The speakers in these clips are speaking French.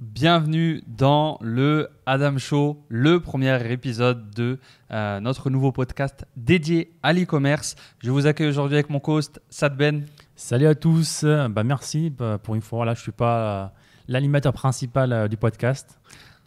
bienvenue dans le Adam Show, le premier épisode de notre nouveau podcast dédié à l'e-commerce. Je vous accueille aujourd'hui avec mon co-host Saad Ben. Salut à tous, merci pour une fois, là je ne suis pas l'animateur principal du podcast.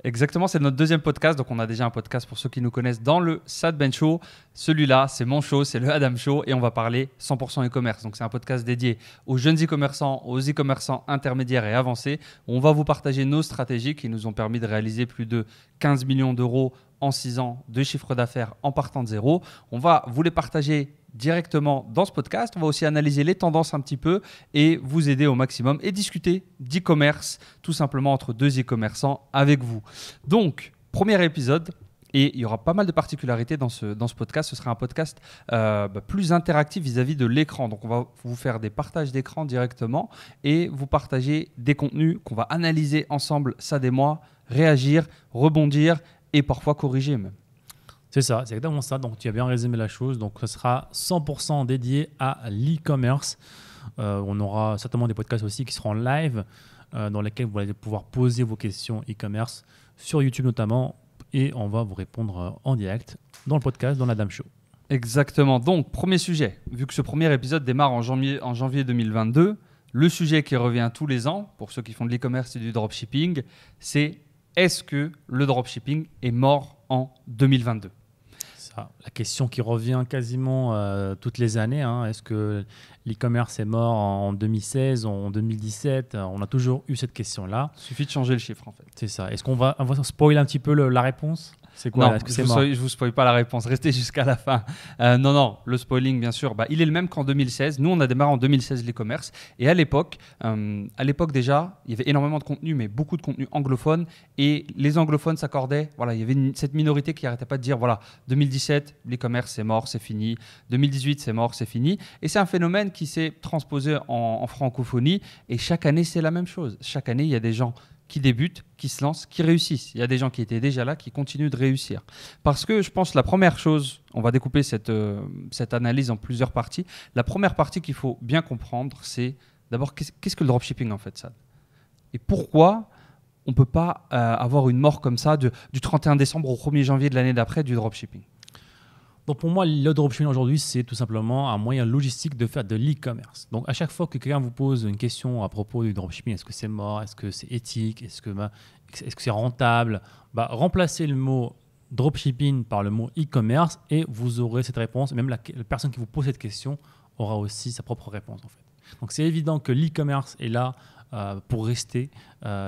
Exactement, c'est notre deuxième podcast, donc on a déjà un podcast pour ceux qui nous connaissent dans le Saad Ben Show. Celui-là, c'est mon show, c'est le Adam Show et on va parler 100% e-commerce. Donc c'est un podcast dédié aux jeunes e-commerçants, aux e-commerçants intermédiaires et avancés. On va vous partager nos stratégies qui nous ont permis de réaliser plus de 15 millions d'euros en 6 ans de chiffre d'affaires en partant de zéro. On va vous les partager directement dans ce podcast. On va aussi analyser les tendances un petit peu et vous aider au maximum et discuter d'e-commerce tout simplement entre deux e-commerçants avec vous. Donc, premier épisode. Et il y aura pas mal de particularités dans ce podcast. Ce sera un podcast plus interactif vis-à-vis de l'écran. Donc, on va vous faire des partages d'écran directement et vous partager des contenus qu'on va analyser ensemble, ça et moi, réagir, rebondir et parfois corriger même. C'est ça, c'est exactement ça. Donc, tu as bien résumé la chose. Donc, ce sera 100% dédié à l'e-commerce. On aura certainement des podcasts aussi qui seront live dans lesquels vous allez pouvoir poser vos questions e-commerce sur YouTube notamment. Et on va vous répondre en direct dans le podcast, dans l'Adam Show. Exactement. Donc, premier sujet. Vu que ce premier épisode démarre en janvier 2022, le sujet qui revient tous les ans, pour ceux qui font de l'e-commerce et du dropshipping, c'est est-ce que le dropshipping est mort en 2022 ? Ça, la question qui revient quasiment toutes les années, est-ce que l'e-commerce est mort en 2016, en 2017 ? On a toujours eu cette question-là. Il suffit de changer le chiffre en fait. C'est ça. Est-ce qu'on va spoiler un petit peu la réponse ? C'est quoi ? Non, je ne vous spoil pas la réponse. Restez jusqu'à la fin. Non, le spoiling, bien sûr, il est le même qu'en 2016. Nous, on a démarré en 2016 l'e-commerce. Et à l'époque déjà, il y avait énormément de contenu, mais beaucoup de contenu anglophone. Et les anglophones s'accordaient. Voilà, il y avait cette minorité qui n'arrêtait pas de dire, voilà, 2017, l'e-commerce, c'est mort, c'est fini. 2018, c'est mort, c'est fini. Et c'est un phénomène qui s'est transposé en francophonie. Et chaque année, c'est la même chose. Chaque année, il y a des gens qui débutent, qui se lancent, qui réussissent. Il y a des gens qui étaient déjà là, qui continuent de réussir. Parce que je pense que la première chose, on va découper cette analyse en plusieurs parties. La première partie qu'il faut bien comprendre, c'est d'abord qu'est-ce que le dropshipping en fait, ça ? Et pourquoi on ne peut pas avoir une mort comme ça du 31 décembre au 1er janvier de l'année d'après du dropshipping ? Donc pour moi, le dropshipping aujourd'hui, c'est tout simplement un moyen logistique de faire de l'e-commerce. Donc à chaque fois que quelqu'un vous pose une question à propos du dropshipping, est-ce que c'est mort, est-ce que c'est éthique, est-ce que c'est rentable, remplacez le mot dropshipping par le mot e-commerce et vous aurez cette réponse. Même la personne qui vous pose cette question aura aussi sa propre réponse en fait. Donc c'est évident que l'e-commerce est là pour rester.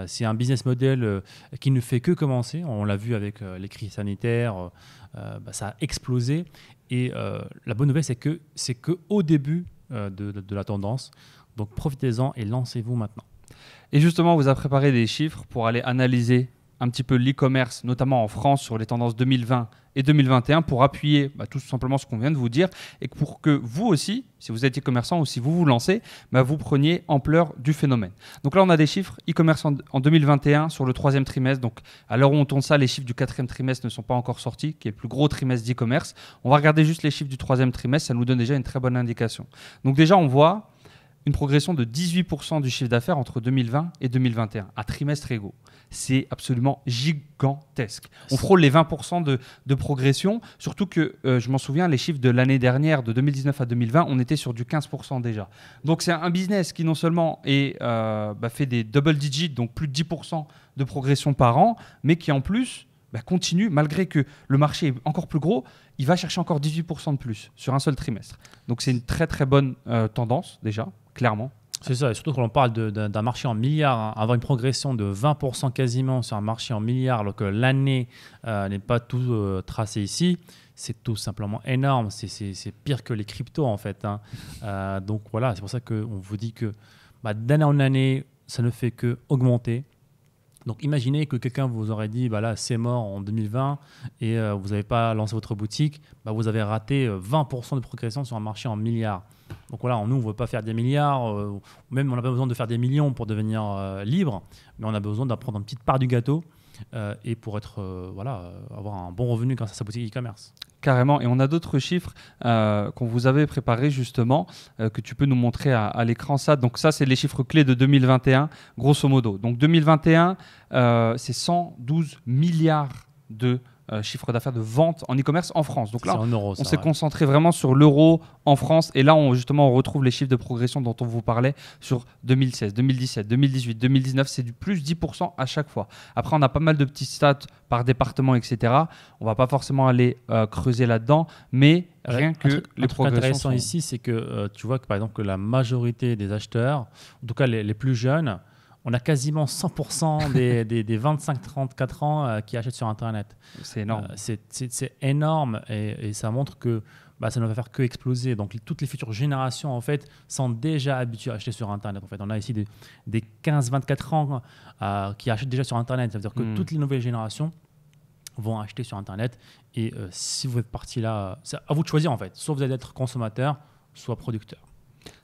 C'est un business model qui ne fait que commencer. On l'a vu avec les crises sanitaires, ça a explosé. Et la bonne nouvelle, c'est que au début de la tendance. Donc profitez-en et lancez-vous maintenant. Et justement, on vous a préparé des chiffres pour aller analyser un petit peu l'e-commerce, notamment en France, sur les tendances 2020 et 2021 pour appuyer tout simplement ce qu'on vient de vous dire et pour que vous aussi, si vous êtes e-commerçant ou si vous vous lancez, vous preniez ampleur du phénomène. Donc là, on a des chiffres e-commerce en 2021 sur le 3e trimestre. Donc à l'heure où on tourne ça, les chiffres du 4e trimestre ne sont pas encore sortis, qui est le plus gros trimestre d'e-commerce. On va regarder juste les chiffres du 3e trimestre, ça nous donne déjà une très bonne indication. Donc déjà, on voit une progression de 18% du chiffre d'affaires entre 2020 et 2021, à trimestre égaux. C'est absolument gigantesque. On frôle les 20% de progression, surtout que, je m'en souviens, les chiffres de l'année dernière, de 2019 à 2020, on était sur du 15% déjà. Donc c'est un business qui non seulement fait des double digits, donc plus de 10% de progression par an, mais qui en plus continue, malgré que le marché est encore plus gros, il va chercher encore 18% de plus sur un seul trimestre. Donc c'est une très très bonne tendance déjà, clairement. C'est ça, et surtout quand on parle d'un marché en milliards, avoir une progression de 20% quasiment sur un marché en milliards, alors que l'année n'est pas tout tracée ici, c'est tout simplement énorme. C'est pire que les cryptos en fait. Donc voilà, c'est pour ça qu'on vous dit que d'année en année, ça ne fait qu'augmenter. Donc imaginez que quelqu'un vous aurait dit là c'est mort en 2020 et vous n'avez pas lancé votre boutique, vous avez raté 20% de progression sur un marché en milliards. Donc voilà, nous on ne veut pas faire des milliards, même on n'a pas besoin de faire des millions pour devenir libre, mais on a besoin d'en prendre une petite part du gâteau et pour avoir un bon revenu grâce à sa boutique e-commerce. Carrément. Et on a d'autres chiffres qu'on vous avait préparés justement, que tu peux nous montrer à l'écran. Donc ça, c'est les chiffres clés de 2021, grosso modo. Donc 2021, c'est 112 milliards de chiffre d'affaires de vente en e-commerce en France. Donc là, en euros, on s'est concentré vraiment sur l'euro en France. Et là, justement, on retrouve les chiffres de progression dont on vous parlait sur 2016, 2017, 2018, 2019. C'est du plus 10% à chaque fois. Après, on a pas mal de petits stats par département, etc. On va pas forcément aller creuser là-dedans, mais rien que les progressions. Intéressant ici, c'est que tu vois que par exemple que la majorité des acheteurs, en tout cas les plus jeunes, on a quasiment 100% des 25-34 ans qui achètent sur Internet. C'est énorme. C'est énorme et ça montre que ça ne va faire que exploser. Donc, toutes les futures générations, en fait, sont déjà habituées à acheter sur Internet. En fait, on a ici des 15-24 ans qui achètent déjà sur Internet. Ça veut dire que toutes les nouvelles générations vont acheter sur Internet. Et si vous êtes parti là, c'est à vous de choisir, en fait. Soit vous allez être consommateur, soit producteur.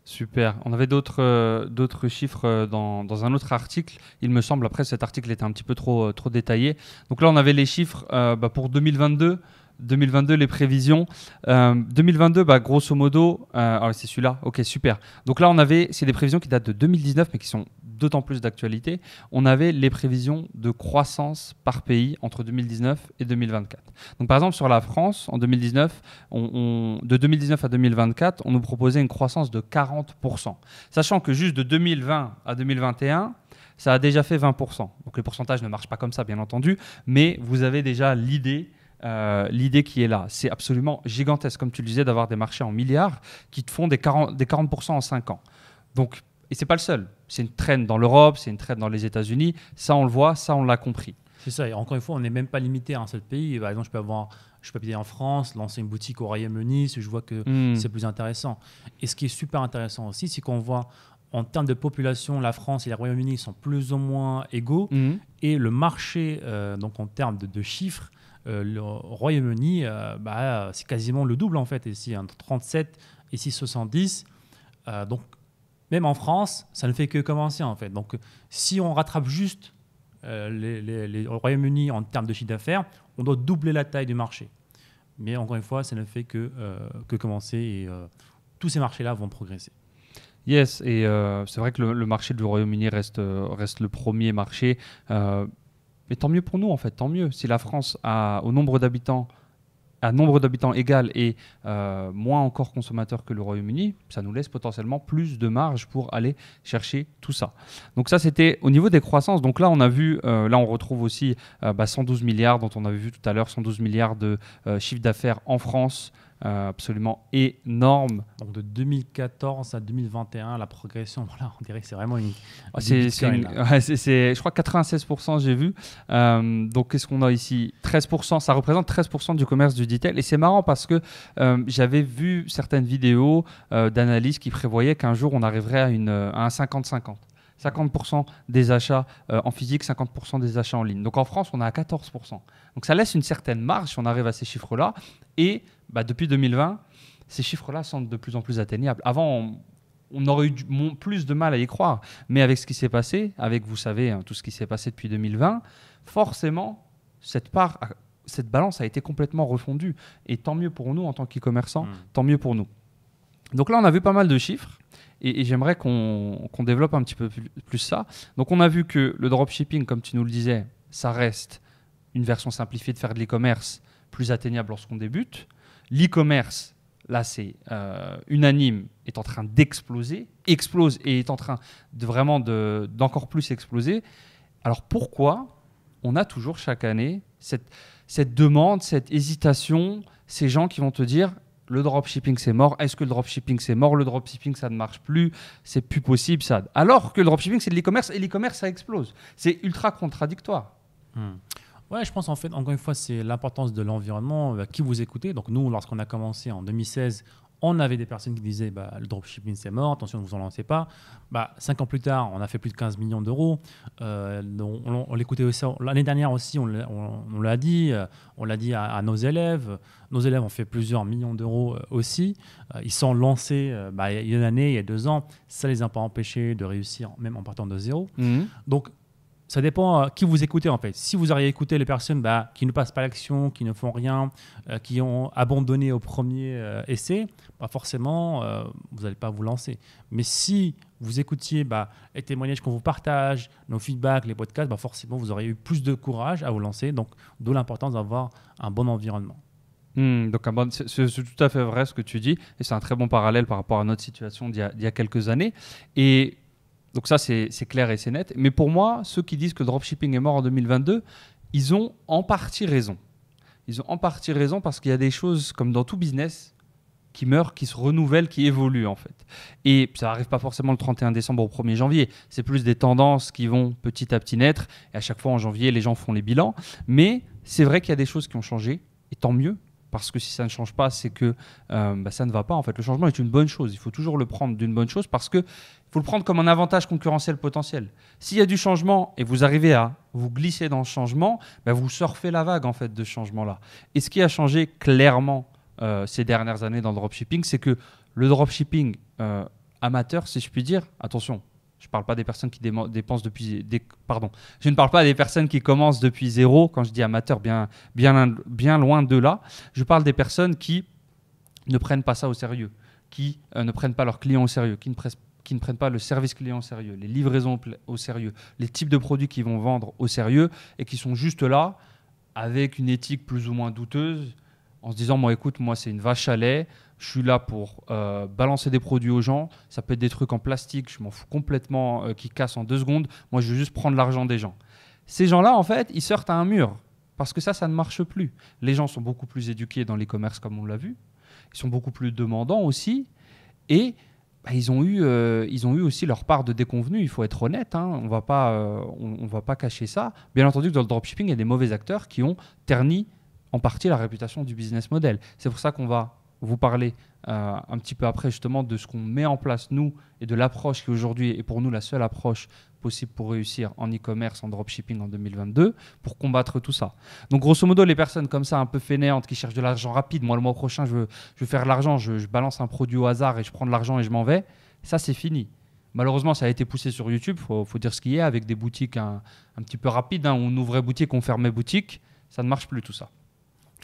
Super. On avait d'autres chiffres dans un autre article. Il me semble, après, cet article était un petit peu trop détaillé. Donc là, on avait les chiffres pour 2022. 2022, les prévisions. 2022, grosso modo, c'est celui-là. Ok, super. Donc là, c'est des prévisions qui datent de 2019, mais qui sont d'autant plus d'actualité. On avait les prévisions de croissance par pays entre 2019 et 2024. Donc par exemple, sur la France, en 2019, de 2019 à 2024, on nous proposait une croissance de 40%. Sachant que juste de 2020 à 2021, ça a déjà fait 20%. Donc les pourcentages ne marchent pas comme ça, bien entendu, mais vous avez déjà l'idée qui est là. C'est absolument gigantesque, comme tu le disais, d'avoir des marchés en milliards qui te font des 40% en 5 ans. Donc, et ce n'est pas le seul. C'est une trend dans l'Europe, c'est une trend dans les États-Unis. Ça, on le voit, ça, on l'a compris. C'est ça. Et encore une fois, on n'est même pas limité à un seul pays. Par exemple, je peux habiter en France, lancer une boutique au Royaume-Uni si je vois que c'est plus intéressant. Et ce qui est super intéressant aussi, c'est qu'on voit en termes de population, la France et le Royaume-Uni sont plus ou moins égaux. Et le marché, donc en termes de chiffres, le Royaume-Uni, c'est quasiment le double en fait. Ici, entre 37 et 6,70. Donc, même en France, ça ne fait que commencer en fait. Donc, si on rattrape juste les Royaume-Uni en termes de chiffre d'affaires, on doit doubler la taille du marché. Mais encore une fois, ça ne fait que commencer et tous ces marchés-là vont progresser. Yes, et c'est vrai que le marché du Royaume-Uni reste le premier marché. Mais tant mieux pour nous en fait, tant mieux. Si la France a nombre d'habitants égal et moins encore consommateurs que le Royaume-Uni, ça nous laisse potentiellement plus de marge pour aller chercher tout ça. Donc ça, c'était au niveau des croissances. Donc là, on a vu, là on retrouve aussi 112 milliards dont on avait vu tout à l'heure, 112 milliards de chiffre d'affaires en France. Absolument énorme. Donc de 2014 à 2021, la progression, voilà, on dirait que c'est vraiment je crois 96% j'ai vu. Donc qu'est-ce qu'on a ici ? 13%, ça représente 13% du commerce du retail. Et c'est marrant parce que j'avais vu certaines vidéos d'analyse qui prévoyaient qu'un jour on arriverait à un 50-50. 50% des achats en physique, 50% des achats en ligne. Donc en France, on est à 14%. Donc ça laisse une certaine marge si on arrive à ces chiffres-là. Et depuis 2020, ces chiffres-là sont de plus en plus atteignables. Avant, on aurait eu plus de mal à y croire. Mais avec ce qui s'est passé, avec, vous savez, tout ce qui s'est passé depuis 2020, forcément, cette balance a été complètement refondue. Et tant mieux pour nous en tant qu'e-commerçants, tant mieux pour nous. Donc là, on a vu pas mal de chiffres. Et j'aimerais qu'on développe un petit peu plus ça. Donc, on a vu que le dropshipping, comme tu nous le disais, ça reste une version simplifiée de faire de l'e-commerce plus atteignable lorsqu'on débute. L'e-commerce, là, c'est unanime, est en train d'exploser, explose et est en train d'encore plus exploser. Alors, pourquoi on a toujours chaque année cette demande, cette hésitation, ces gens qui vont te dire – le dropshipping, c'est mort. Est-ce que le dropshipping, c'est mort ? Le dropshipping, ça ne marche plus. C'est plus possible, ça. Alors que le dropshipping, c'est de l'e-commerce et l'e-commerce, ça explose. C'est ultra contradictoire. Ouais, je pense en fait, encore une fois, c'est l'importance de l'environnement. Qui vous écoutez ? Donc nous, lorsqu'on a commencé en 2016, on avait des personnes qui disaient le dropshipping c'est mort, attention ne vous en lancez pas. 5 ans plus tard, on a fait plus de 15 millions d'euros. On l'écoutait aussi l'année dernière aussi, on l'a dit, on l'a dit à nos élèves. Nos élèves ont fait plusieurs millions d'euros aussi. Ils sont lancés il y a une année, il y a 2 ans. Ça ne les a pas empêchés de réussir, même en partant de zéro. Donc ça dépend qui vous écoutez en fait. Si vous auriez écouté les personnes qui ne passent pas l'action, qui ne font rien, qui ont abandonné au premier essai, forcément, vous n'allez pas vous lancer. Mais si vous écoutiez les témoignages qu'on vous partage, nos feedbacks, les podcasts, forcément, vous auriez eu plus de courage à vous lancer. Donc, d'où l'importance d'avoir un bon environnement. Donc c'est tout à fait vrai ce que tu dis. Et c'est un très bon parallèle par rapport à notre situation d'il y a quelques années. Et donc ça, c'est clair et c'est net. Mais pour moi, ceux qui disent que le dropshipping est mort en 2022, ils ont en partie raison. Ils ont en partie raison parce qu'il y a des choses, comme dans tout business, qui meurent, qui se renouvellent, qui évoluent en fait. Et ça n'arrive pas forcément le 31 décembre au 1er janvier. C'est plus des tendances qui vont petit à petit naître. Et à chaque fois en janvier, les gens font les bilans. Mais c'est vrai qu'il y a des choses qui ont changé. Et tant mieux. Parce que si ça ne change pas, c'est que ça ne va pas. En fait, le changement est une bonne chose. Il faut toujours le prendre d'une bonne chose parce qu'il faut le prendre comme un avantage concurrentiel potentiel. S'il y a du changement et vous arrivez à vous glisser dans ce changement, vous surfez la vague en fait, de ce changement-là. Et ce qui a changé clairement ces dernières années dans le dropshipping, c'est que le dropshipping amateur, si je puis dire, attention, je ne parle pas des personnes qui dépensent depuis... Je ne parle pas des personnes qui commencent depuis zéro. Quand je dis amateur, bien loin de là. Je parle des personnes qui ne prennent pas ça au sérieux, qui ne prennent pas leurs clients au sérieux, qui ne prennent pas le service client au sérieux, les livraisons au sérieux, les types de produits qu'ils vont vendre au sérieux et qui sont juste là avec une éthique plus ou moins douteuse en se disant, écoute, moi c'est une vache à lait, je suis là pour balancer des produits aux gens, ça peut être des trucs en plastique, je m'en fous complètement, qui cassent en 2 secondes, moi je veux juste prendre l'argent des gens. Ces gens-là, en fait, ils sortent à un mur parce que ça ne marche plus. Les gens sont beaucoup plus éduqués dans l'e-commerce comme on l'a vu, ils sont beaucoup plus demandants aussi et ils ont eu aussi leur part de déconvenus, il faut être honnête, on ne va pas cacher ça. Bien entendu que dans le dropshipping, il y a des mauvais acteurs qui ont terni en partie la réputation du business model. C'est pour ça qu'on va vous parler un petit peu après justement de ce qu'on met en place nous et de l'approche qui aujourd'hui est pour nous la seule approche possible pour réussir en e-commerce, en dropshipping en 2022 pour combattre tout ça. Donc grosso modo, les personnes comme ça un peu fainéantes qui cherchent de l'argent rapide, moi le mois prochain je veux faire de l'argent, je balance un produit au hasard et je prends de l'argent et je m'en vais, ça c'est fini. Malheureusement, ça a été poussé sur YouTube, faut dire ce qu'il y a, avec des boutiques un petit peu rapides, où on ouvrait boutique, on fermait boutique, ça ne marche plus tout ça.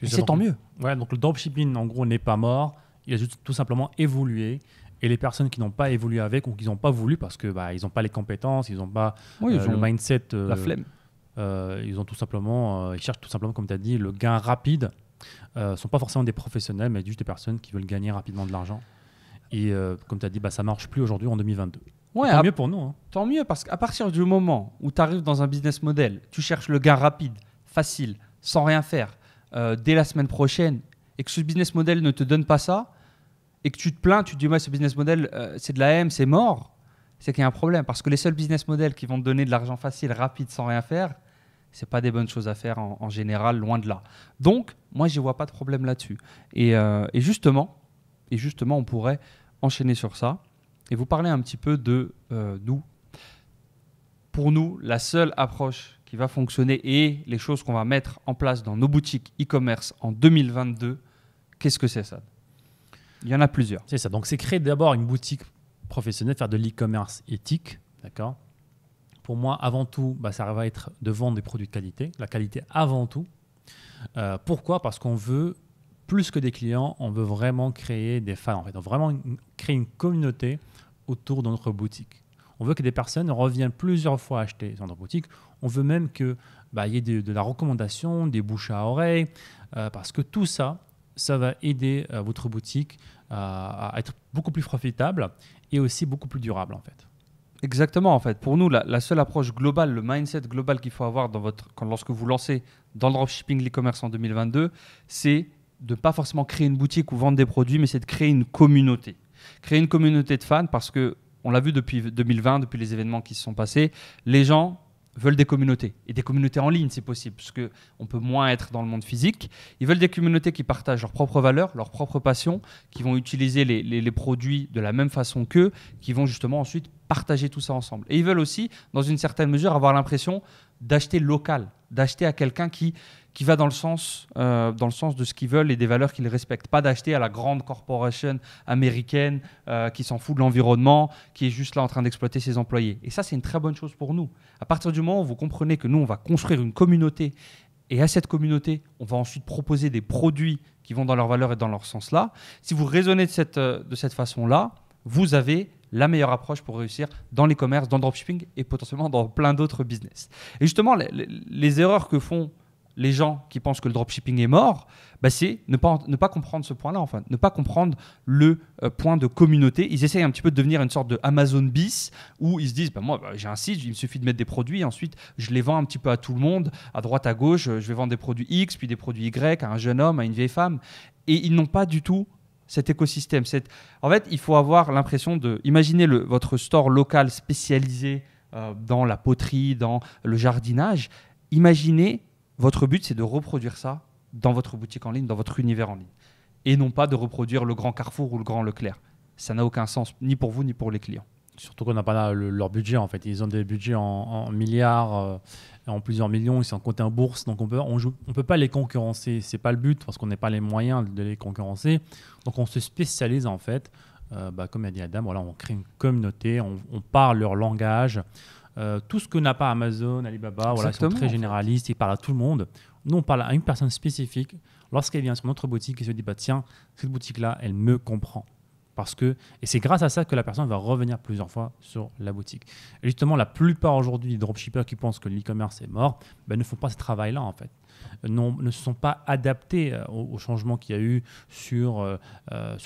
Et c'est tant mieux. Ouais, donc le dropshipping, en gros, n'est pas mort. Il a juste tout simplement évolué. Et les personnes qui n'ont pas évolué avec ou qui n'ont pas voulu parce que ils n'ont pas les compétences, ils n'ont pas le mindset, la flemme. Ils ont tout simplement, ils cherchent tout simplement, comme tu as dit, le gain rapide. Ne sont pas forcément des professionnels, mais juste des personnes qui veulent gagner rapidement de l'argent. Et comme tu as dit, ça ne marche plus aujourd'hui en 2022. Ouais, tant mieux pour nous. Tant mieux parce qu'à partir du moment où tu arrives dans un business model, tu cherches le gain rapide, facile, sans rien faire. Dès la semaine prochaine et que ce business model ne te donne pas ça et que tu te plains, tu te dis ce business model c'est de la M, c'est mort, c'est qu'il y a un problème parce que les seuls business models qui vont te donner de l'argent facile, rapide, sans rien faire, c'est pas des bonnes choses à faire en général, loin de là. Donc moi je vois pas de problème là-dessus et justement on pourrait enchaîner sur ça et vous parler un petit peu de nous. Pour nous, la seule approche qui va fonctionner et les choses qu'on va mettre en place dans nos boutiques e-commerce en 2022, qu'est-ce que c'est ça? Il y en a plusieurs. C'est ça. Donc, c'est créer d'abord une boutique professionnelle, faire de l'e-commerce éthique. D'accord. Pour moi, avant tout, ça va être de vendre des produits de qualité. La qualité avant tout. Pourquoi? Parce qu'on veut, plus que des clients, on veut vraiment créer des fans. En fait. On veut vraiment créer une communauté autour de notre boutique. On veut que des personnes reviennent plusieurs fois acheter dans notre boutique. On veut même qu'il y ait de la recommandation, des bouches à oreille, parce que tout ça, ça va aider votre boutique à être beaucoup plus profitable et aussi beaucoup plus durable en fait. Exactement en fait. Pour nous, la seule approche globale, le mindset global qu'il faut avoir lorsque vous lancez dans le dropshipping, l'e-commerce en 2022, c'est de ne pas forcément créer une boutique ou vendre des produits, mais c'est de créer une communauté. Créer une communauté de fans parce que on l'a vu depuis 2020, depuis les événements qui se sont passés, les gens veulent des communautés. Et des communautés en ligne, c'est possible, parce qu'on peut moins être dans le monde physique. Ils veulent des communautés qui partagent leurs propres valeurs, leurs propres passions, qui vont utiliser les produits de la même façon qu'eux, qui vont justement ensuite partager tout ça ensemble. Et ils veulent aussi, dans une certaine mesure, avoir l'impression d'acheter local, d'acheter à quelqu'un qui va dans le sens de ce qu'ils veulent et des valeurs qu'ils respectent. Pas d'acheter à la grande corporation américaine qui s'en fout de l'environnement, qui est juste là en train d'exploiter ses employés. Et ça, c'est une très bonne chose pour nous. À partir du moment où vous comprenez que nous, on va construire une communauté et à cette communauté, on va ensuite proposer des produits qui vont dans leurs valeurs et dans leur sens-là. Si vous raisonnez de cette façon-là, vous avez la meilleure approche pour réussir dans l'e-commerce, dans le dropshipping et potentiellement dans plein d'autres business. Et justement, les erreurs que font les gens qui pensent que le dropshipping est mort, c'est ne pas comprendre ce point-là, enfin, ne pas comprendre le point de communauté. Ils essayent un petit peu de devenir une sorte de Amazon bis où ils se disent moi j'ai un site, il me suffit de mettre des produits, ensuite je les vends un petit peu à tout le monde, à droite, à gauche, je vais vendre des produits X, puis des produits Y à un jeune homme, à une vieille femme. Et ils n'ont pas du tout cet écosystème. En fait, il faut avoir l'impression de... Imaginez votre store local spécialisé dans la poterie, dans le jardinage. Imaginez, votre but, c'est de reproduire ça dans votre boutique en ligne, dans votre univers en ligne. Et non pas de reproduire le grand Carrefour ou le grand Leclerc. Ça n'a aucun sens, ni pour vous, ni pour les clients. Surtout qu'on n'a pas là leur budget, en fait. Ils ont des budgets en milliards, en plusieurs millions. Ils sont cotés en bourse. Donc, on peut pas les concurrencer. Ce n'est pas le but parce qu'on n'a pas les moyens de les concurrencer. Donc, on se spécialise, en fait. Comme a dit Adam, voilà, on crée une communauté. On parle leur langage. Tout ce que n'a pas Amazon, Alibaba, voilà, ils sont très généralistes. Ils parlent à tout le monde. Nous, on parle à une personne spécifique. Lorsqu'elle vient sur notre boutique et se dit tiens, cette boutique-là, elle me comprend. Et c'est grâce à ça que la personne va revenir plusieurs fois sur la boutique. Et justement, la plupart aujourd'hui des dropshippers qui pensent que l'e-commerce est mort ne font pas ce travail-là en fait. Ne se sont pas adaptés au changement qu'il y a eu sur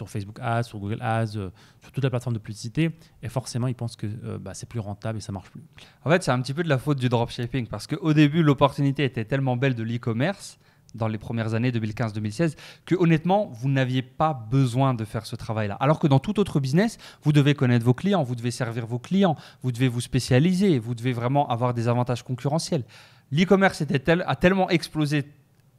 Facebook Ads, sur Google Ads, sur toute la plateforme de publicité. Et forcément, ils pensent que c'est plus rentable et ça ne marche plus. En fait, c'est un petit peu de la faute du dropshipping parce qu'au début, l'opportunité était tellement belle de l'e-commerce dans les premières années 2015-2016, que honnêtement, vous n'aviez pas besoin de faire ce travail-là. Alors que dans tout autre business, vous devez connaître vos clients, vous devez servir vos clients, vous devez vous spécialiser, vous devez vraiment avoir des avantages concurrentiels. L'e-commerce a tellement explosé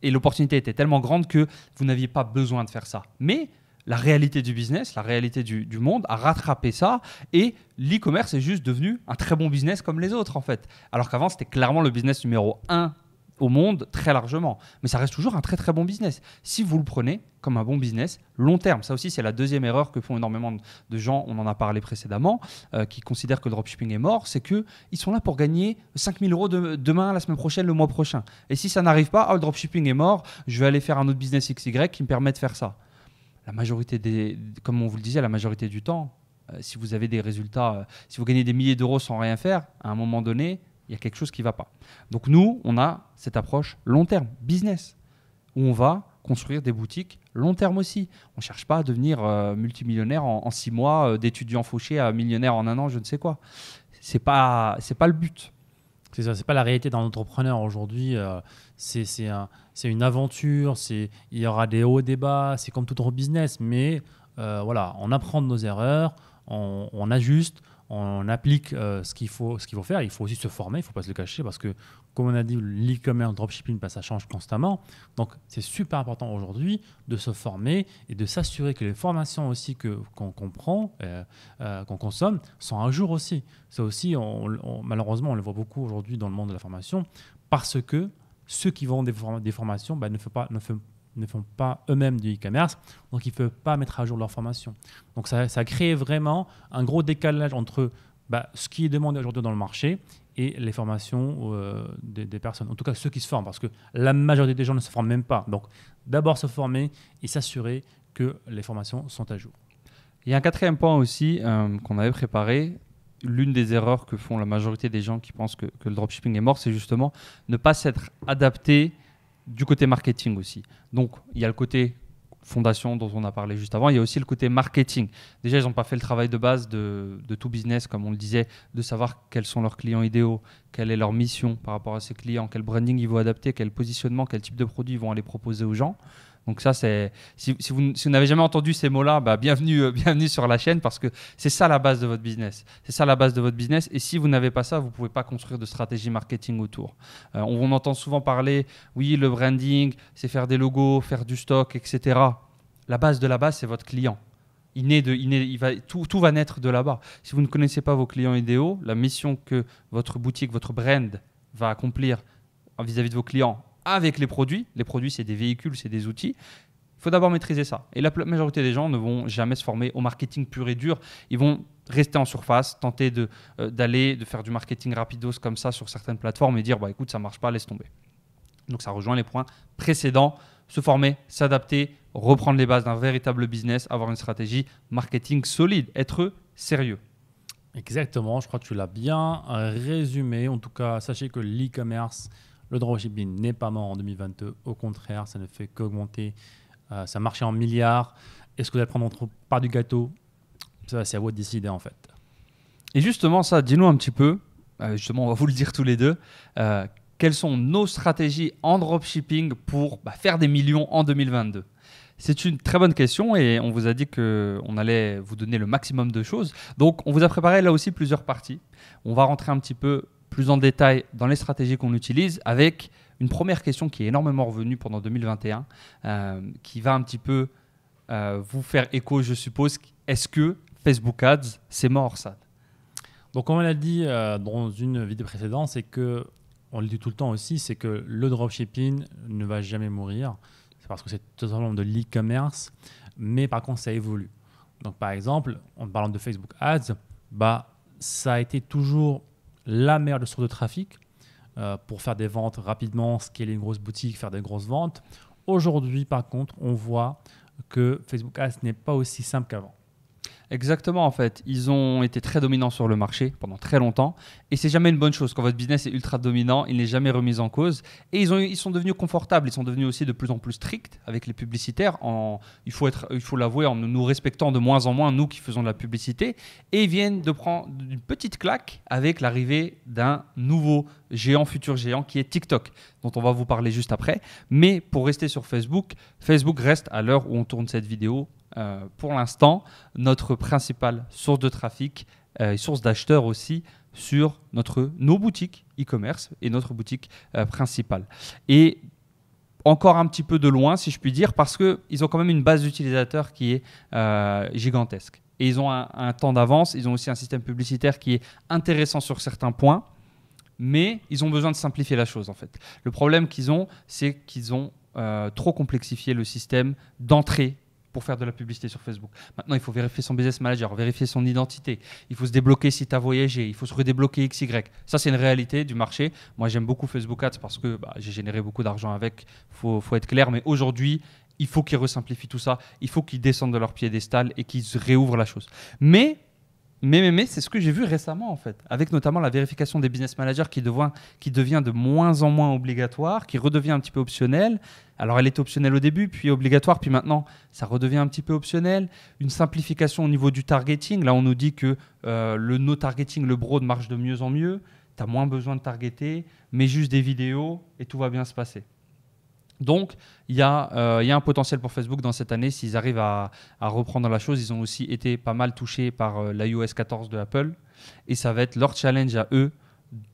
et l'opportunité était tellement grande que vous n'aviez pas besoin de faire ça. Mais la réalité du business, la réalité du monde a rattrapé ça et l'e-commerce est juste devenu un très bon business comme les autres en fait. Alors qu'avant, c'était clairement le business numéro 1 au monde très largement. Mais ça reste toujours un très très bon business. Si vous le prenez comme un bon business, long terme, ça aussi c'est la deuxième erreur que font énormément de gens, on en a parlé précédemment, qui considèrent que le dropshipping est mort, c'est qu'ils sont là pour gagner 5 000 euros demain, la semaine prochaine, le mois prochain. Et si ça n'arrive pas, le dropshipping est mort, je vais aller faire un autre business XY qui me permet de faire ça. La majorité comme on vous le disait, la majorité du temps, si vous avez des résultats, si vous gagnez des milliers d'euros sans rien faire, à un moment donné, il y a quelque chose qui ne va pas. Donc nous, on a cette approche long terme, business, où on va construire des boutiques long terme aussi. On ne cherche pas à devenir multimillionnaire en 6 mois, d'étudiant fauché à millionnaire en 1 an, je ne sais quoi. Ce n'est pas le but. C'est ça, ce n'est pas la réalité d'un entrepreneur aujourd'hui. C'est une aventure, il y aura des hauts et des bas, c'est comme tout autre business. Mais voilà, on apprend de nos erreurs, on ajuste, on applique ce qu'il faut faire. Il faut aussi se former, il ne faut pas se le cacher parce que, comme on a dit, l'e-commerce, le dropshipping, ça change constamment. Donc, c'est super important aujourd'hui de se former et de s'assurer que les formations aussi qu'on prend, qu'on consomme, sont à jour aussi. Ça aussi, malheureusement, on le voit beaucoup aujourd'hui dans le monde de la formation parce que ceux qui vendent des formations ne font pas eux-mêmes du e-commerce, donc ils ne peuvent pas mettre à jour leur formation. Donc ça crée vraiment un gros décalage entre ce qui est demandé aujourd'hui dans le marché et les formations des personnes, en tout cas ceux qui se forment, parce que la majorité des gens ne se forment même pas. Donc d'abord se former et s'assurer que les formations sont à jour. Il y a un 4e point aussi qu'on avait préparé. L'une des erreurs que font la majorité des gens qui pensent que le dropshipping est mort, c'est justement ne pas s'être adapté du côté marketing aussi. Donc, il y a le côté fondation dont on a parlé juste avant. Il y a aussi le côté marketing. Déjà, ils n'ont pas fait le travail de base de tout business, comme on le disait, de savoir quels sont leurs clients idéaux, quelle est leur mission par rapport à ces clients, quel branding ils vont adapter, quel positionnement, quel type de produit ils vont aller proposer aux gens. Donc ça, si vous n'avez jamais entendu ces mots-là, bienvenue sur la chaîne parce que c'est ça la base de votre business. C'est ça la base de votre business. Et si vous n'avez pas ça, vous ne pouvez pas construire de stratégie marketing autour. On entend souvent parler, oui, le branding, c'est faire des logos, faire du stock, etc. La base de la base, c'est votre client. Tout va naître de là-bas. Si vous ne connaissez pas vos clients idéaux, la mission que votre boutique, votre brand va accomplir vis-à-vis de vos clients avec les produits, c'est des véhicules, c'est des outils, il faut d'abord maîtriser ça. Et la majorité des gens ne vont jamais se former au marketing pur et dur. Ils vont rester en surface, tenter de faire du marketing rapidos comme ça sur certaines plateformes et dire bah, écoute, ça ne marche pas, laisse tomber. Donc ça rejoint les points précédents. Se former, s'adapter, reprendre les bases d'un véritable business, avoir une stratégie marketing solide, être sérieux. Exactement, je crois que tu l'as bien résumé. En tout cas, sachez que l'e-commerce, le dropshipping n'est pas mort en 2022. Au contraire, ça ne fait qu'augmenter. Ça marchait en milliards. Est-ce que vous allez prendre votre part du gâteau? Ça, c'est à vous de décider en fait. Et justement, ça, dis-nous un petit peu, justement, on va vous le dire tous les deux, quelles sont nos stratégies en dropshipping pour faire des millions en 2022? C'est une très bonne question et on vous a dit qu'on allait vous donner le maximum de choses. Donc, on vous a préparé là aussi plusieurs parties. On va rentrer un petit peu plus en détail dans les stratégies qu'on utilise avec une première question qui est énormément revenue pendant 2021, qui va un petit peu vous faire écho, je suppose. Est-ce que Facebook Ads, c'est mort, Sad? Donc, comme on l'a dit dans une vidéo précédente, c'est que on le dit tout le temps aussi, c'est que le dropshipping ne va jamais mourir. C'est parce que c'est totalement de l'e-commerce, mais par contre, ça évolue. Donc, par exemple, en parlant de Facebook Ads, ça a été toujours la meilleure source de trafic pour faire des ventes rapidement, scaler une grosse boutique, faire des grosses ventes. Aujourd'hui, par contre, on voit que Facebook Ads n'est pas aussi simple qu'avant. Exactement, en fait. Ils ont été très dominants sur le marché pendant très longtemps. Et c'est jamais une bonne chose. Quand votre business est ultra dominant, il n'est jamais remis en cause. Et ils sont devenus confortables. Ils sont devenus aussi de plus en plus stricts avec les publicitaires. Il faut l'avouer, en nous respectant de moins en moins, nous qui faisons de la publicité. Et ils viennent de prendre une petite claque avec l'arrivée d'un nouveau futur géant qui est TikTok, dont on va vous parler juste après. Mais pour rester sur Facebook, Facebook reste, à l'heure où on tourne cette vidéo, pour l'instant, notre principale source de trafic et source d'acheteurs aussi sur nos boutiques e-commerce et notre boutique principale. Et encore un petit peu de loin, si je puis dire, parce qu'ils ont quand même une base d'utilisateurs qui est gigantesque. Et ils ont un temps d'avance, ils ont aussi un système publicitaire qui est intéressant sur certains points, mais ils ont besoin de simplifier la chose en fait. Le problème qu'ils ont, c'est qu'ils ont trop complexifié le système d'entrée pour faire de la publicité sur Facebook. Maintenant, il faut vérifier son business manager, vérifier son identité. Il faut se débloquer si tu as voyagé. Il faut se redébloquer XY. Ça, c'est une réalité du marché. Moi, j'aime beaucoup Facebook Ads parce que j'ai généré beaucoup d'argent avec. Faut être clair. Mais aujourd'hui, il faut qu'ils resimplifient tout ça. Il faut qu'ils descendent de leur piédestal et qu'ils réouvrent la chose. Mais c'est ce que j'ai vu récemment en fait, avec notamment la vérification des business managers qui devient de moins en moins obligatoire, qui redevient un petit peu optionnelle. Alors elle était optionnelle au début, puis obligatoire, puis maintenant ça redevient un petit peu optionnel. Une simplification au niveau du targeting. Là on nous dit que le no targeting, le broad marche de mieux en mieux. Tu as moins besoin de targeter, mais juste des vidéos et tout va bien se passer. Donc, il y a un potentiel pour Facebook dans cette année s'ils arrivent à reprendre la chose. Ils ont aussi été pas mal touchés par l'iOS 14 de Apple et ça va être leur challenge à eux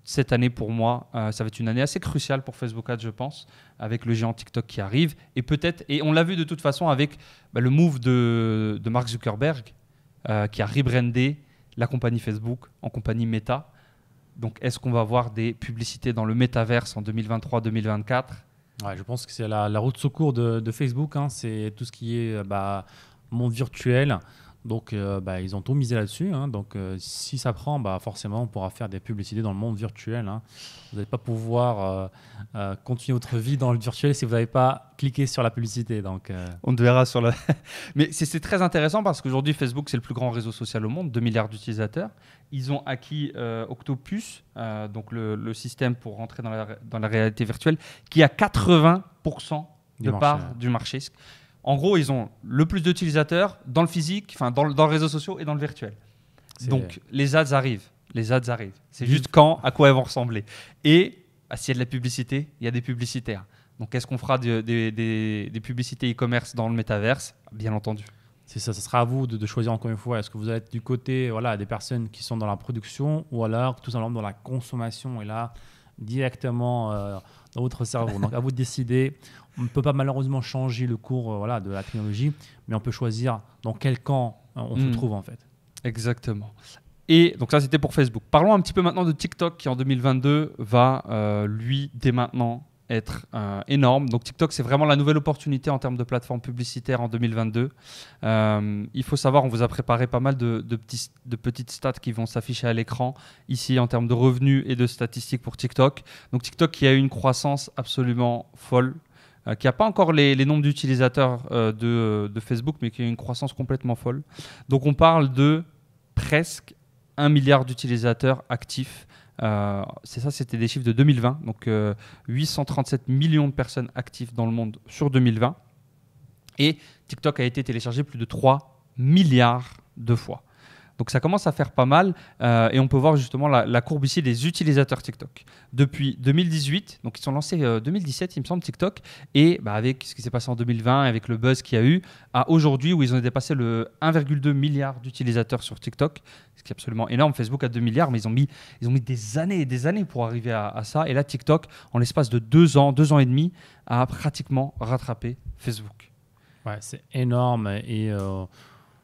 cette année pour moi. Ça va être une année assez cruciale pour Facebook Ads, je pense, avec le géant TikTok qui arrive. Et peut-être, et on l'a vu de toute façon avec le move de Mark Zuckerberg qui a rebrandé la compagnie Facebook en compagnie Meta. Donc, est-ce qu'on va voir des publicités dans le métaverse en 2023-2024 ? Ouais, je pense que c'est la route de secours de Facebook. C'est tout ce qui est monde virtuel. Donc, ils ont tout misé là-dessus. Donc, si ça prend, forcément, on pourra faire des publicités dans le monde virtuel. Vous n'allez pas pouvoir continuer votre vie dans le virtuel si vous n'avez pas cliqué sur la publicité. Donc, on te verra sur la… Mais c'est très intéressant parce qu'aujourd'hui, Facebook, c'est le plus grand réseau social au monde, 2 milliards d'utilisateurs. Ils ont acquis Octopus, donc le système pour rentrer dans la réalité virtuelle, qui a 80% de part du marché. En gros, ils ont le plus d'utilisateurs dans le physique, dans les réseaux sociaux et dans le virtuel. Donc, les ads arrivent. C'est juste à quoi elles vont ressembler. Et s'il y a de la publicité, il y a des publicitaires. Donc, est-ce qu'on fera des publicités e-commerce dans le métaverse ? Bien entendu. C'est ça, ça sera à vous de choisir encore une fois. Est-ce que vous êtes du côté des personnes qui sont dans la production ou alors tout simplement dans la consommation et là, directement dans votre cerveau. Donc, à vous de décider. On ne peut pas malheureusement changer le cours de la technologie, mais on peut choisir dans quel camp on se trouve en fait. Exactement. Et donc ça, c'était pour Facebook. Parlons un petit peu maintenant de TikTok qui, en 2022, va, lui, dès maintenant, être énorme. Donc TikTok, c'est vraiment la nouvelle opportunité en termes de plateforme publicitaire en 2022. Il faut savoir, on vous a préparé pas mal de petites stats qui vont s'afficher à l'écran ici en termes de revenus et de statistiques pour TikTok. Donc TikTok qui a eu une croissance absolument folle, qui n'a pas encore les nombres d'utilisateurs de Facebook, mais qui a une croissance complètement folle. Donc on parle de presque 1 milliard d'utilisateurs actifs. C'était des chiffres de 2020, donc 837 millions de personnes actives dans le monde sur 2020. Et TikTok a été téléchargé plus de 3 milliards de fois. Donc ça commence à faire pas mal et on peut voir justement la courbe ici des utilisateurs TikTok. Depuis 2018, donc ils sont lancés 2017 il me semble TikTok, et avec ce qui s'est passé en 2020, avec le buzz qu'il y a eu, à aujourd'hui où ils ont dépassé le 1,2 milliard d'utilisateurs sur TikTok, ce qui est absolument énorme. Facebook a 2 milliards, mais ils ont mis des années et des années pour arriver à ça. Et là TikTok, en l'espace de 2 ans et demi, a pratiquement rattrapé Facebook. Ouais, c'est énorme et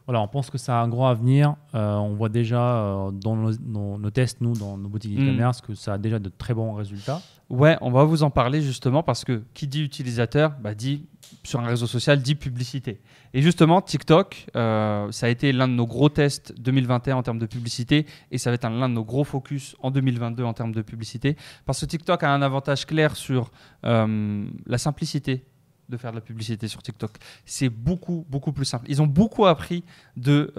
voilà, on pense que ça a un gros avenir. On voit déjà dans nos tests, nous, dans nos boutiques e-commerce, que ça a déjà de très bons résultats. Ouais, on va vous en parler justement parce que qui dit utilisateur, dit sur un réseau social, dit publicité. Et justement, TikTok, ça a été l'un de nos gros tests 2021 en termes de publicité et ça va être l'un de nos gros focus en 2022 en termes de publicité parce que TikTok a un avantage clair sur la simplicité de faire de la publicité sur TikTok. C'est beaucoup plus simple. Ils ont beaucoup appris de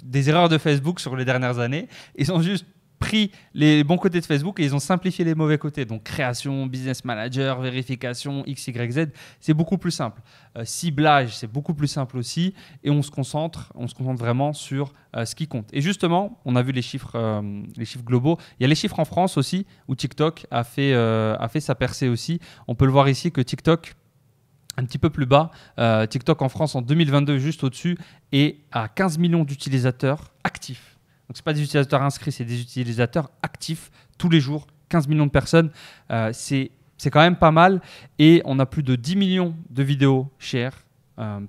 des erreurs de Facebook sur les dernières années. Ils ont juste pris les bons côtés de Facebook et ils ont simplifié les mauvais côtés. Donc création, business manager, vérification, X, Y, Z, c'est beaucoup plus simple. Ciblage, c'est beaucoup plus simple aussi. Et on se concentre vraiment sur ce qui compte. Et justement, on a vu les chiffres globaux. Il y a les chiffres en France aussi, où TikTok a fait sa percée aussi. On peut le voir ici que TikTok, un petit peu plus bas, TikTok en France en 2022, juste au-dessus, est à 15 millions d'utilisateurs actifs. Donc, ce n'est pas des utilisateurs inscrits, c'est des utilisateurs actifs tous les jours, 15 millions de personnes. C'est quand même pas mal. Et on a plus de 10 millions de vidéos share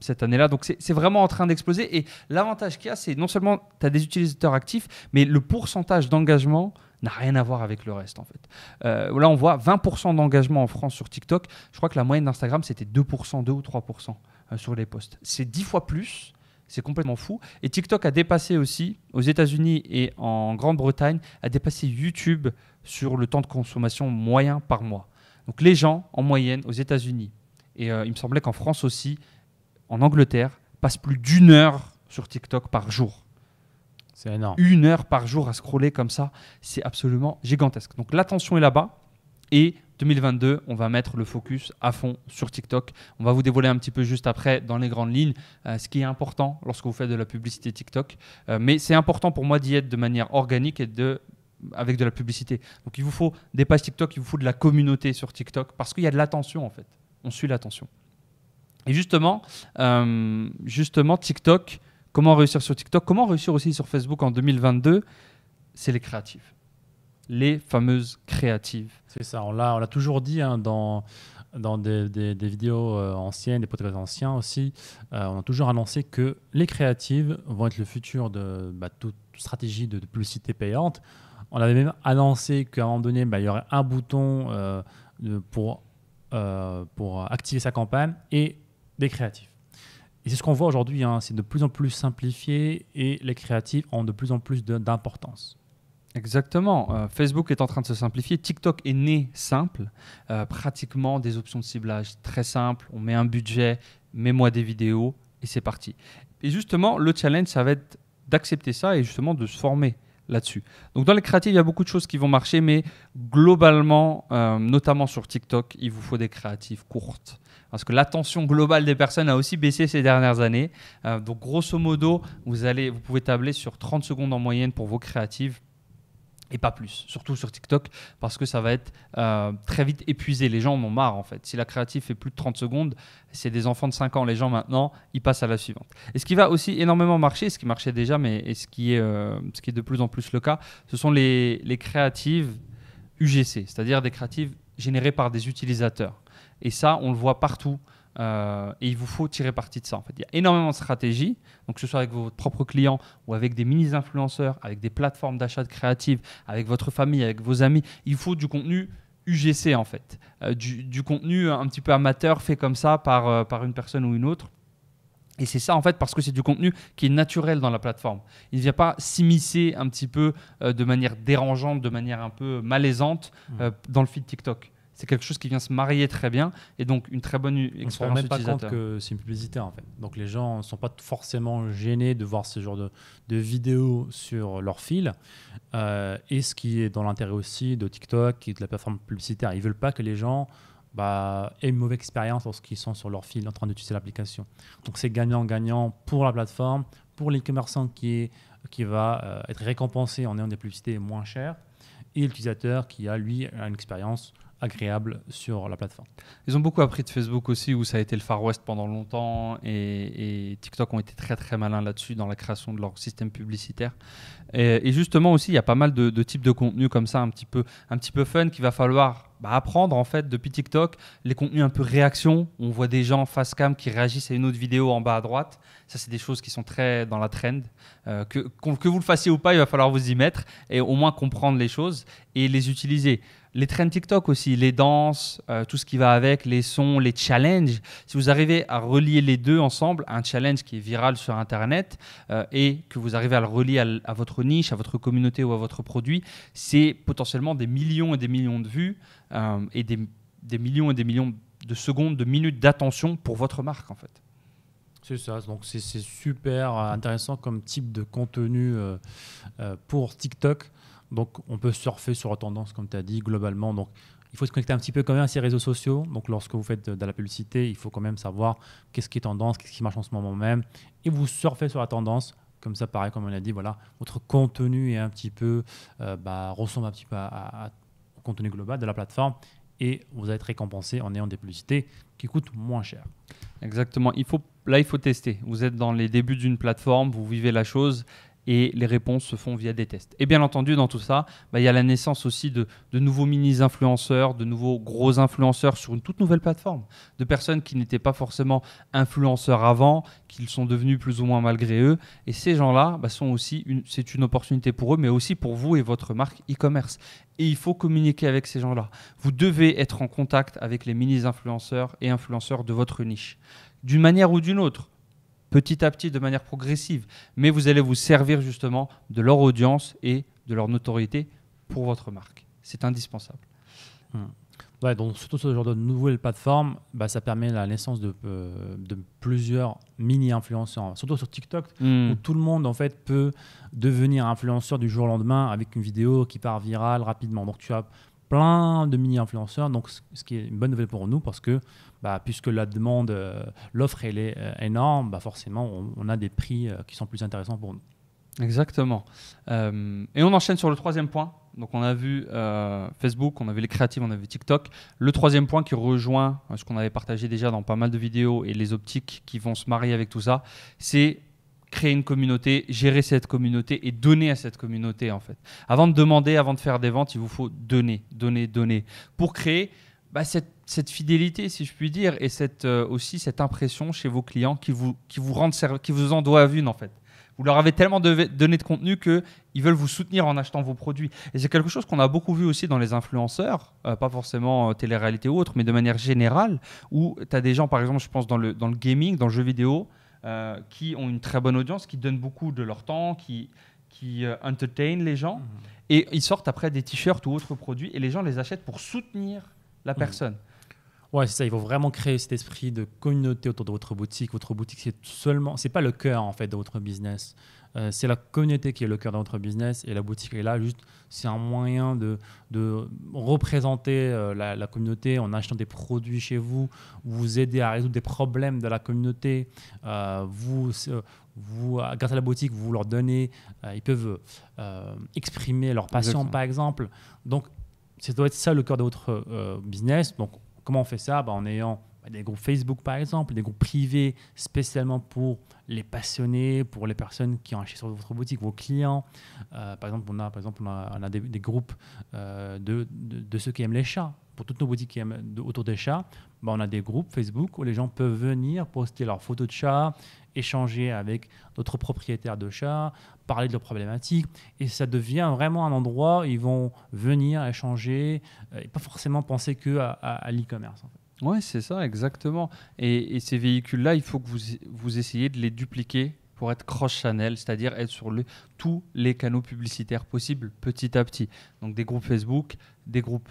cette année-là. Donc, c'est vraiment en train d'exploser. Et l'avantage qu'il y a, c'est non seulement tu as des utilisateurs actifs, mais le pourcentage d'engagement n'a rien à voir avec le reste en fait. Là, on voit 20% d'engagement en France sur TikTok. Je crois que la moyenne d'Instagram, c'était 2%, 2 ou 3% sur les posts. C'est 10 fois plus. C'est complètement fou. Et TikTok a dépassé aussi, aux États-Unis et en Grande-Bretagne, a dépassé YouTube sur le temps de consommation moyen par mois. Donc les gens, en moyenne, aux États-Unis, et il me semblait qu'en France aussi, en Angleterre, passent plus d'1 heure sur TikTok par jour. C'est énorme. 1 heure par jour à scroller comme ça, c'est absolument gigantesque. Donc l'attention est là-bas. Et 2022, on va mettre le focus à fond sur TikTok. On va vous dévoiler un petit peu juste après, dans les grandes lignes, ce qui est important lorsque vous faites de la publicité TikTok. Mais c'est important pour moi d'y être de manière organique et avec de la publicité. Donc il vous faut des pages TikTok, il vous faut de la communauté sur TikTok parce qu'il y a de l'attention en fait. On suit l'attention. Et justement, TikTok, comment réussir sur TikTok, comment réussir aussi sur Facebook en 2022, c'est les créatives. Les fameuses créatives. C'est ça, on l'a toujours dit dans des vidéos anciennes, des podcasts anciens aussi. On a toujours annoncé que les créatives vont être le futur de toute stratégie de publicité payante. On avait même annoncé qu'à un moment donné, il y aurait un bouton pour activer sa campagne et des créatifs. Et c'est ce qu'on voit aujourd'hui, c'est de plus en plus simplifié et les créatifs ont de plus en plus d'importance. Exactement. Facebook est en train de se simplifier. TikTok est né simple. Pratiquement des options de ciblage très simples. On met un budget, mets-moi des vidéos et c'est parti. Et justement, le challenge, ça va être d'accepter ça et justement de se former là-dessus. Donc dans les créatives, il y a beaucoup de choses qui vont marcher, mais globalement, notamment sur TikTok, il vous faut des créatives courtes. Parce que l'attention globale des personnes a aussi baissé ces dernières années. Donc grosso modo, vous pouvez tabler sur 30 secondes en moyenne pour vos créatives. Et pas plus, surtout sur TikTok, parce que ça va être très vite épuisé. Les gens en ont marre en fait. Si la créative fait plus de 30 secondes, c'est des enfants de 5 ans. Les gens maintenant, ils passent à la suivante. Et ce qui va aussi énormément marcher, ce qui marchait déjà, mais ce qui est de plus en plus le cas, ce sont les créatives UGC, c'est-à-dire des créatives générées par des utilisateurs. Et ça, on le voit partout et il vous faut tirer parti de ça. En fait. Il y a énormément de stratégies, donc que ce soit avec votre propre client ou avec des mini-influenceurs, avec des plateformes d'achat de créatives, avec votre famille, avec vos amis. Il faut du contenu UGC en fait, du contenu un petit peu amateur fait comme ça par une personne ou une autre. Et c'est ça en fait parce que c'est du contenu qui est naturel dans la plateforme. Il ne vient pas s'immiscer un petit peu de manière dérangeante, de manière un peu malaisante dans le feed TikTok. C'est quelque chose qui vient se marier très bien et donc une très bonne expérience utilisateur. On ne se rend même pas compte que c'est une publicité en fait. Donc les gens ne sont pas forcément gênés de voir ce genre de vidéos sur leur fil. Et ce qui est dans l'intérêt aussi de TikTok et de la plateforme publicitaire, ils ne veulent pas que les gens aient une mauvaise expérience lorsqu'ils sont sur leur fil en train d'utiliser l'application. Donc c'est gagnant-gagnant pour la plateforme, pour l'e-commerçant qui va être récompensé en ayant des publicités moins chères et l'utilisateur qui a lui une expérience agréable sur la plateforme. Ils ont beaucoup appris de Facebook aussi, où ça a été le Far West pendant longtemps, et TikTok ont été très très malins là-dessus dans la création de leur système publicitaire. Et justement aussi, il y a pas mal de types de contenus comme ça, un petit peu fun, qu'il va falloir apprendre en fait depuis TikTok. Les contenus un peu réaction, on voit des gens face cam qui réagissent à une autre vidéo en bas à droite. Ça, c'est des choses qui sont très dans la trend. Que vous le fassiez ou pas, il va falloir vous y mettre et au moins comprendre les choses et les utiliser. Les trends TikTok aussi, les danses, tout ce qui va avec, les sons, les challenges. Si vous arrivez à relier les deux ensemble, un challenge qui est viral sur Internet et que vous arrivez à le relier à votre niche, à votre communauté ou à votre produit, c'est potentiellement des millions et des millions de vues et des millions et des millions de secondes, de minutes d'attention pour votre marque en fait. C'est ça, donc c'est super intéressant comme type de contenu pour TikTok. Donc, on peut surfer sur la tendance, comme tu as dit, globalement. Donc, il faut se connecter un petit peu quand même à ces réseaux sociaux. Donc, lorsque vous faites de la publicité, il faut quand même savoir qu'est-ce qui est tendance, qu'est-ce qui marche en ce moment même. Et vous surfez sur la tendance. Comme ça, pareil, comme on l'a dit, voilà, votre contenu est un petit peu, ressemble un petit peu au contenu global de la plateforme. Et vous allez être récompensé en ayant des publicités qui coûtent moins cher. Exactement. Il faut tester. Vous êtes dans les débuts d'une plateforme, vous vivez la chose. Et les réponses se font via des tests. Et bien entendu, dans tout ça, il y a la naissance aussi de nouveaux mini-influenceurs, de nouveaux gros influenceurs sur une toute nouvelle plateforme, de personnes qui n'étaient pas forcément influenceurs avant, qu'ils sont devenus plus ou moins malgré eux. Et ces gens-là sont aussi c'est une opportunité pour eux, mais aussi pour vous et votre marque e-commerce. Et il faut communiquer avec ces gens-là. Vous devez être en contact avec les mini-influenceurs et influenceurs de votre niche, d'une manière ou d'une autre. Petit à petit, de manière progressive. Mais vous allez vous servir justement de leur audience et de leur notoriété pour votre marque. C'est indispensable. Ouais, donc surtout ce genre de nouvelles plateformes, ça permet la naissance de plusieurs mini-influenceurs. Surtout sur TikTok, où tout le monde en fait peut devenir influenceur du jour au lendemain avec une vidéo qui part virale rapidement. Donc tu as plein de mini-influenceurs, donc ce qui est une bonne nouvelle pour nous parce que puisque la demande, l'offre elle est énorme, forcément on a des prix qui sont plus intéressants pour nous. Exactement. Et on enchaîne sur le troisième point. Donc on a vu Facebook, on a vu les créatives, on a vu TikTok. Le troisième point qui rejoint ce qu'on avait partagé déjà dans pas mal de vidéos et les optiques qui vont se marier avec tout ça, c'est créer une communauté, gérer cette communauté et donner à cette communauté en fait. Avant de demander, avant de faire des ventes, il vous faut donner pour créer cette fidélité, si je puis dire, et aussi cette impression chez vos clients qui vous en doivent une en fait. Vous leur avez tellement donné de contenu qu'ils veulent vous soutenir en achetant vos produits. Et c'est quelque chose qu'on a beaucoup vu aussi dans les influenceurs, pas forcément télé-réalité ou autre, mais de manière générale, où tu as des gens, par exemple, je pense dans le gaming, dans le jeu vidéo, qui ont une très bonne audience, qui donnent beaucoup de leur temps, qui entertain les gens. Et ils sortent après des t-shirts ou autres produits et les gens les achètent pour soutenir la personne. Ouais, c'est ça. Il faut vraiment créer cet esprit de communauté autour de votre boutique. Votre boutique, c'est pas le cœur en fait de votre business. C'est la communauté qui est le cœur de votre business et la boutique est là. Juste, c'est un moyen de représenter la communauté en achetant des produits chez vous, vous aider à résoudre des problèmes de la communauté. Grâce à la boutique, vous leur donnez, ils peuvent exprimer leur passion, Exactement. par exemple. Donc, ça doit être ça le cœur de votre business. Donc, comment on fait ça? En ayant des groupes Facebook, par exemple, des groupes privés spécialement pour les passionnés, pour les personnes qui ont acheté sur votre boutique, vos clients. Par exemple, on a des groupes de ceux qui aiment les chats. pour toutes nos boutiques autour des chats, on a des groupes Facebook où les gens peuvent venir poster leurs photos de chats, échanger avec d'autres propriétaires de chats, parler de leurs problématiques. Et ça devient vraiment un endroit où ils vont venir échanger et pas forcément penser qu'à l'e-commerce. En fait. Oui, c'est ça, exactement. Et ces véhicules-là, il faut que vous essayiez de les dupliquer pour être cross-channel, c'est-à-dire être sur tous les canaux publicitaires possibles petit à petit. Donc des groupes Facebook, des groupes,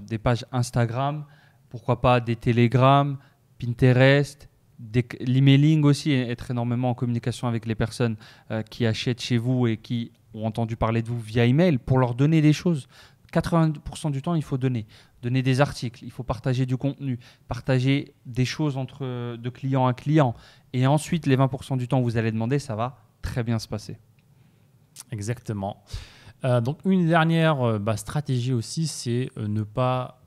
des pages Instagram, pourquoi pas des Telegram, Pinterest, l'emailing aussi, être énormément en communication avec les personnes qui achètent chez vous et qui ont entendu parler de vous via email pour leur donner des choses. 80% du temps, il faut donner des articles, il faut partager du contenu, partager des choses de client à client. Et ensuite, les 20% du temps où vous allez demander, ça va très bien se passer. Exactement. Donc, une dernière stratégie aussi, c'est ne pas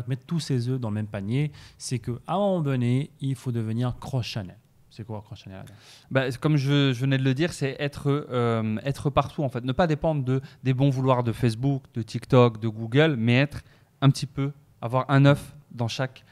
mettre tous ses œufs dans le même panier. C'est qu'à un moment donné, il faut devenir cross-channel. C'est quoi cross-channel ? Comme je venais de le dire, c'est être partout en fait. Ne pas dépendre des bons vouloirs de Facebook, de TikTok, de Google, mais être un petit peu, avoir un œuf dans chaque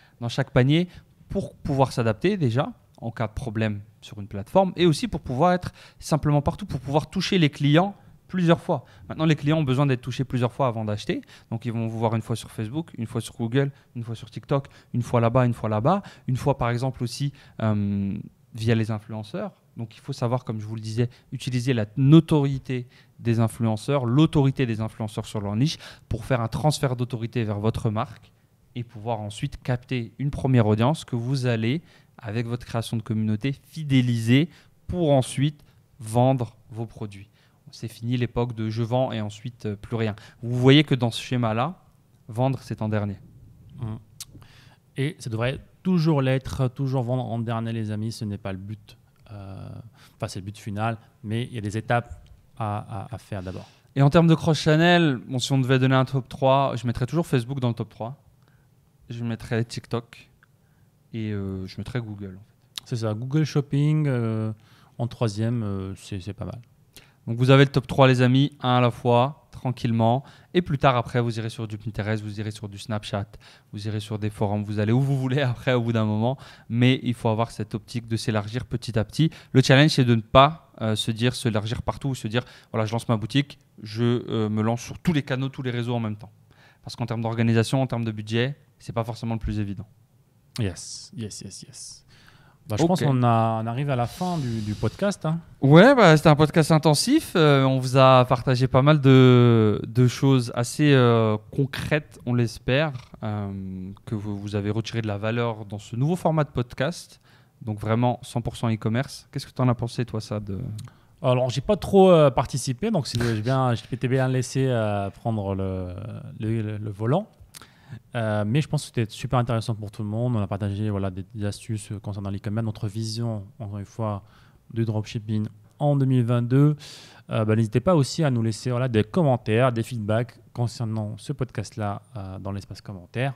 panier pour pouvoir s'adapter déjà en cas de problème sur une plateforme et aussi pour pouvoir être simplement partout, pour pouvoir toucher les clients plusieurs fois. Maintenant, les clients ont besoin d'être touchés plusieurs fois avant d'acheter. Donc, ils vont vous voir une fois sur Facebook, une fois sur Google, une fois sur TikTok, une fois là-bas, une fois par exemple aussi via les influenceurs. Donc, il faut savoir, comme je vous le disais, utiliser la notoriété des influenceurs, l'autorité des influenceurs sur leur niche pour faire un transfert d'autorité vers votre marque et pouvoir ensuite capter une première audience que vous allez, avec votre création de communauté, fidéliser pour ensuite vendre vos produits. C'est fini l'époque de je vends et ensuite plus rien. Vous voyez que dans ce schéma-là, vendre, c'est en dernier. Et ça devrait toujours l'être, toujours vendre en dernier, les amis. Ce n'est pas le but. C'est le but final, mais il y a des étapes à faire d'abord. Et en termes de cross-channel, si on devait donner un top 3, je mettrais toujours Facebook dans le top 3. Je mettrais TikTok et je mettrais Google. En fait. C'est ça, Google Shopping en troisième, c'est pas mal. Donc vous avez le top 3 les amis, un à la fois, tranquillement. Et plus tard après, vous irez sur du Pinterest, vous irez sur du Snapchat, vous irez sur des forums, vous allez où vous voulez après au bout d'un moment. Mais il faut avoir cette optique de s'élargir petit à petit. Le challenge, c'est de ne pas s'élargir partout, se dire, voilà, je lance ma boutique, je me lance sur tous les canaux, tous les réseaux en même temps. Parce qu'en termes d'organisation, en termes de budget, c'est pas forcément le plus évident. Yes. Je pense qu'on arrive à la fin du podcast. Hein. Ouais, c'était un podcast intensif. On vous a partagé pas mal de choses assez concrètes, on l'espère, que vous avez retiré de la valeur dans ce nouveau format de podcast. Donc vraiment 100% e-commerce. Qu'est-ce que tu en as pensé, toi, ça Alors, j'ai pas trop participé, donc je t'ai bien laissé prendre le volant. Mais je pense que c'était super intéressant pour tout le monde. On a partagé des astuces concernant l'e-commerce, notre vision, encore une fois, du dropshipping en 2022. N'hésitez pas aussi à nous laisser des commentaires, des feedbacks concernant ce podcast-là dans l'espace commentaire.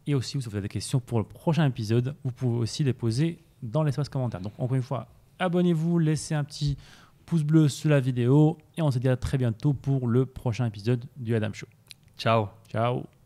Et aussi, si vous avez des questions pour le prochain épisode, vous pouvez aussi les poser dans l'espace commentaire. Donc, encore une fois, abonnez-vous, laissez un petit pouce bleu sous la vidéo et on se dit à très bientôt pour le prochain épisode du Adam Show. Ciao. Ciao.